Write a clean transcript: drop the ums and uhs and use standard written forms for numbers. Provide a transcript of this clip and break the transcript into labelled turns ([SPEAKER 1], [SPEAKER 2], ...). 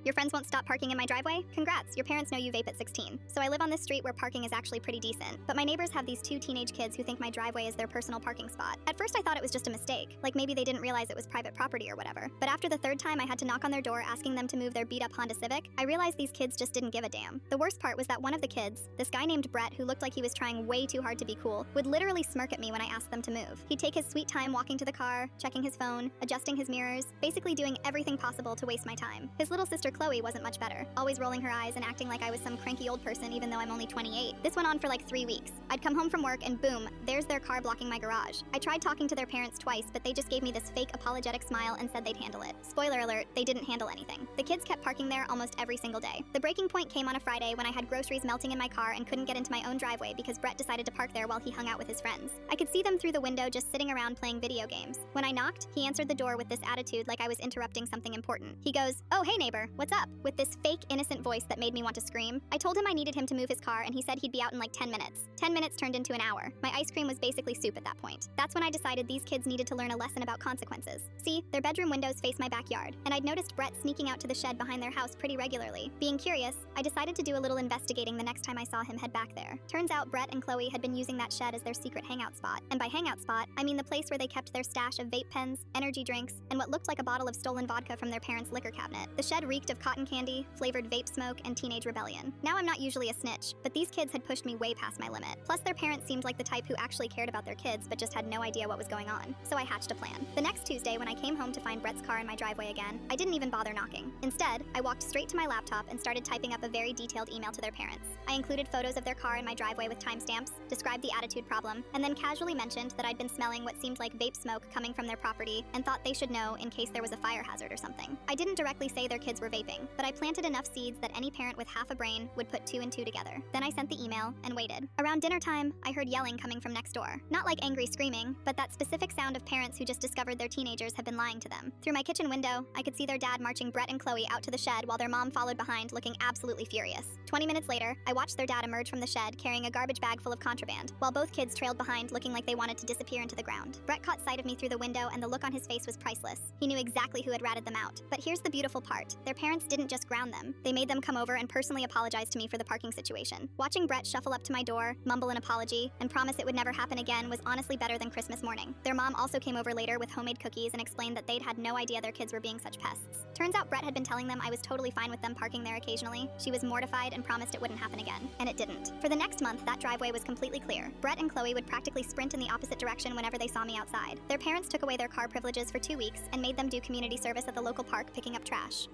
[SPEAKER 1] Your friends won't stop parking in my driveway? Congrats, your parents know you vape at 16. So I live on this street where parking is actually pretty decent, but my neighbors have these two teenage kids who think my driveway is their personal parking spot. At first I thought it was just a mistake, like maybe they didn't realize it was private property or whatever. But after the third time I had to knock on their door asking them to move their beat-up Honda Civic, I realized these kids just didn't give a damn. The worst part was that one of the kids, this guy named Brett who looked like he was trying way too hard to be cool, would literally smirk at me when I asked them to move. He'd take his sweet time walking to the car, checking his phone, adjusting his mirrors, basically doing everything possible to waste my time. His little sister Chloe wasn't much better, always rolling her eyes and acting like I was some cranky old person even though I'm only 28. This went on for like 3 weeks. I'd come home from work and boom, there's their car blocking my garage. I tried talking to their parents twice, but they just gave me this fake apologetic smile and said they'd handle it. Spoiler alert, they didn't handle anything. The kids kept parking there almost every single day. The breaking point came on a Friday when I had groceries melting in my car and couldn't get into my own driveway because Brett decided to park there while he hung out with his friends. I could see them through the window just sitting around playing video games. When I knocked, he answered the door with this attitude like I was interrupting something important. He goes, "Oh, hey neighbor, what's up?" with this fake innocent voice that made me want to scream. I told him I needed him to move his car and he said he'd be out in like 10 minutes. 10 minutes turned into an hour. My ice cream was basically soup at that point. That's when I decided these kids needed to learn a lesson about consequences. See, their bedroom windows face my backyard, and I'd noticed Brett sneaking out to the shed behind their house pretty regularly. Being curious, I decided to do a little investigating the next time I saw him head back there. Turns out Brett and Chloe had been using that shed as their secret hangout spot. And by hangout spot, I mean the place where they kept their stash of vape pens, energy drinks, and what looked like a bottle of stolen vodka from their parents' liquor cabinet. The shed reeked of cotton candy, flavored vape smoke, and teenage rebellion. Now I'm not usually a snitch, but these kids had pushed me way past my limit. Plus their parents seemed like the type who actually cared about their kids but just had no idea what was going on. So I hatched a plan. The next Tuesday when I came home to find Brett's car in my driveway again, I didn't even bother knocking. Instead, I walked straight to my laptop and started typing up a very detailed email to their parents. I included photos of their car in my driveway with timestamps, described the attitude problem, and then casually mentioned that I'd been smelling what seemed like vape smoke coming from their property and thought they should know in case there was a fire hazard or something. I didn't directly say their kids were vaping, but I planted enough seeds that any parent with half a brain would put 2 and 2 together. Then I sent the email and waited. Around dinner time, I heard yelling coming from next door. Not like angry screaming, but that specific sound of parents who just discovered their teenagers had been lying to them. Through my kitchen window, I could see their dad marching Brett and Chloe out to the shed while their mom followed behind looking absolutely furious. 20 minutes later, I watched their dad emerge from the shed carrying a garbage bag full of contraband, while both kids trailed behind looking like they wanted to disappear into the ground. Brett caught sight of me through the window and the look on his face was priceless. He knew exactly who had ratted them out. But here's the beautiful part. Their parents didn't just ground them. They made them come over and personally apologize to me for the parking situation. Watching Brett shuffle up to my door, mumble an apology, and promise it would never happen again was honestly better than Christmas morning. Their mom also came over later with homemade cookies and explained that they'd had no idea their kids were being such pests. Turns out Brett had been telling them I was totally fine with them parking there occasionally. She was mortified and promised it wouldn't happen again. And it didn't. For the next month, that driveway was completely clear. Brett and Chloe would practically sprint in the opposite direction whenever they saw me outside. Their parents took away their car privileges for 2 weeks and made them do community service at the local park picking up trash.